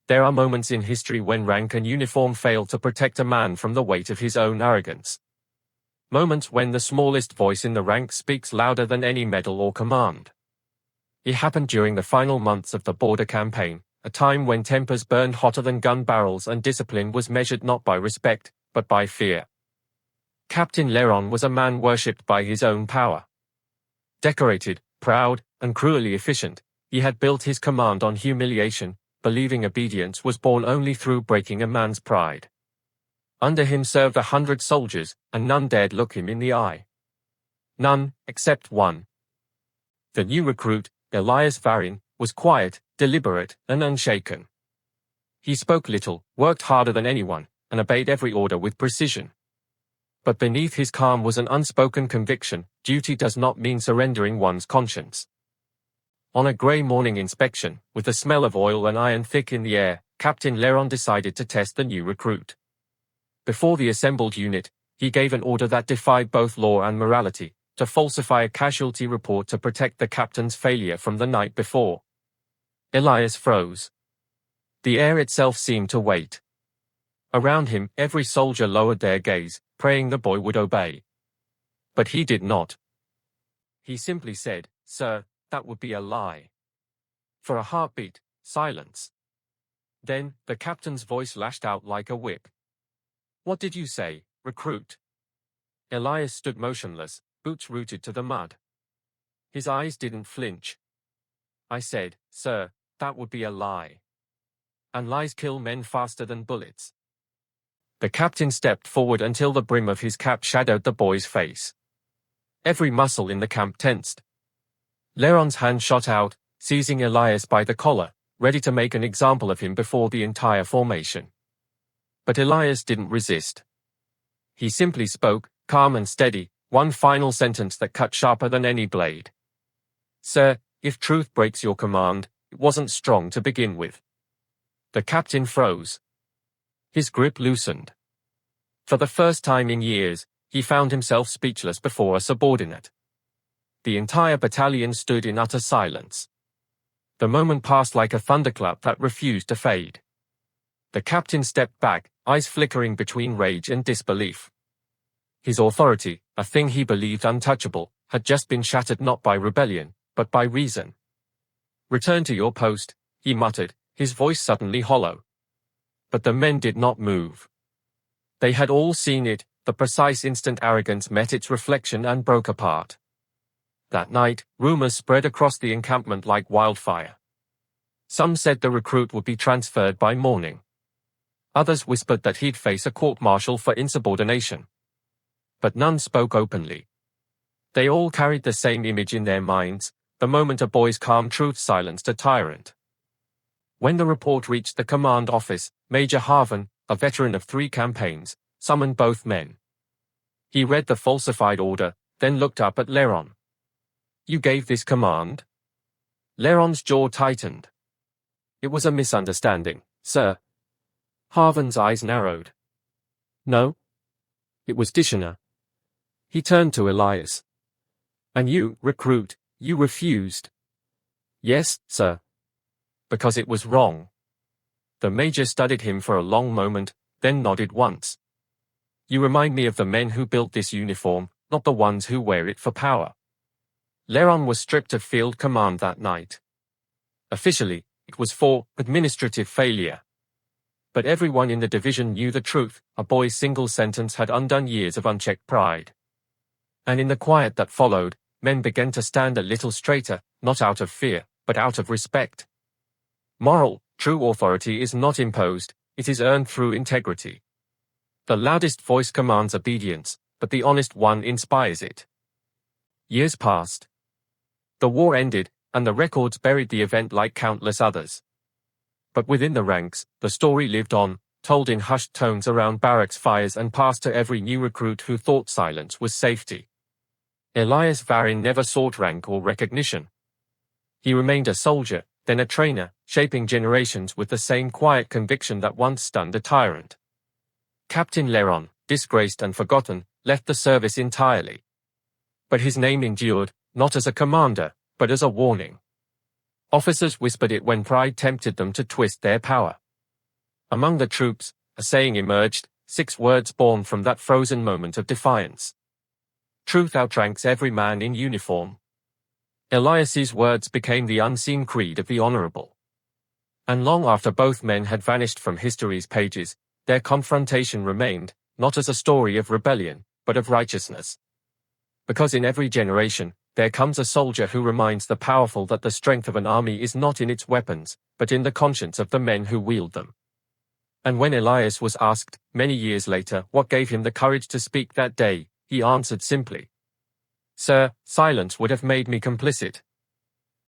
There are moments in history when rank and uniform fail to protect a man from the weight of his own arrogance. Moments when the smallest voice in the ranks speaks louder than any medal or command. It happened during the final months of the border campaign, a time when tempers burned hotter than gun barrels and discipline was measured not by respect, but by fear. Captain Leron was a man worshipped by his own power. Decorated, proud, and cruelly efficient, he had built his command on humiliation, believing obedience was born only through breaking a man's pride. Under him served 100 soldiers, and none dared look him in the eye. None, except one. The new recruit, Elias Varin, was quiet, deliberate, and unshaken. He spoke little, worked harder than anyone, and obeyed every order with precision. But beneath his calm was an unspoken conviction: duty does not mean surrendering one's conscience. On a grey morning inspection, with the smell of oil and iron thick in the air, Captain Leron decided to test the new recruit. Before the assembled unit, he gave an order that defied both law and morality: to falsify a casualty report to protect the captain's failure from the night before. Elias froze. The air itself seemed to wait. Around him, every soldier lowered their gaze, praying the boy would obey. But he did not. He simply said, "Sir, that would be a lie." For a heartbeat, silence. Then, the captain's voice lashed out like a whip. "What did you say, recruit?" Elias stood motionless, boots rooted to the mud. His eyes didn't flinch. "I said, sir, that would be a lie. And lies kill men faster than bullets." The captain stepped forward until the brim of his cap shadowed the boy's face. Every muscle in the camp tensed. Leron's hand shot out, seizing Elias by the collar, ready to make an example of him before the entire formation. But Elias didn't resist. He simply spoke, calm and steady, one final sentence that cut sharper than any blade. "Sir, if truth breaks your command, it wasn't strong to begin with." The captain froze. His grip loosened. For the first time in years, he found himself speechless before a subordinate. The entire battalion stood in utter silence. The moment passed like a thunderclap that refused to fade. The captain stepped back, eyes flickering between rage and disbelief. His authority, a thing he believed untouchable, had just been shattered not by rebellion, but by reason. "Return to your post," he muttered, his voice suddenly hollow. But the men did not move. They had all seen it, the precise instant arrogance met its reflection and broke apart. That night, rumors spread across the encampment like wildfire. Some said the recruit would be transferred by morning. Others whispered that he'd face a court-martial for insubordination. But none spoke openly. They all carried the same image in their minds: the moment a boy's calm truth silenced a tyrant. When the report reached the command office, Major Harvan, a veteran of 3 campaigns, summoned both men. He read the falsified order, then looked up at Leron. "You gave this command?" Leron's jaw tightened. "It was a misunderstanding, sir." Harvan's eyes narrowed. "No? It was Dishonor." He turned to Elias. "And you, recruit, you refused?" "Yes, sir." "Because it was wrong." The major studied him for a long moment, then nodded once. "You remind me of the men who built this uniform, not the ones who wear it for power." Leron was stripped of field command that night. Officially, it was for administrative failure. But everyone in the division knew the truth: a boy's single sentence had undone years of unchecked pride. And in the quiet that followed, men began to stand a little straighter, not out of fear, but out of respect. Moral, true authority is not imposed, it is earned through integrity. The loudest voice commands obedience, but the honest one inspires it. Years passed. The war ended, and the records buried the event like countless others. But within the ranks, the story lived on, told in hushed tones around barracks fires and passed to every new recruit who thought silence was safety. Elias Varin never sought rank or recognition. He remained a soldier, then a trainer, shaping generations with the same quiet conviction that once stunned a tyrant. Captain Leron, disgraced and forgotten, left the service entirely. But his name endured, not as a commander, but as a warning. Officers whispered it when pride tempted them to twist their power. Among the troops, a saying emerged, 6 words born from that frozen moment of defiance. Truth outranks every man in uniform. Elias's words became the unseen creed of the honorable. And long after both men had vanished from history's pages, their confrontation remained, not as a story of rebellion, but of righteousness. Because in every generation, there comes a soldier who reminds the powerful that the strength of an army is not in its weapons, but in the conscience of the men who wield them. And when Elias was asked, many years later, what gave him the courage to speak that day, he answered simply, "Sir, silence would have made me complicit."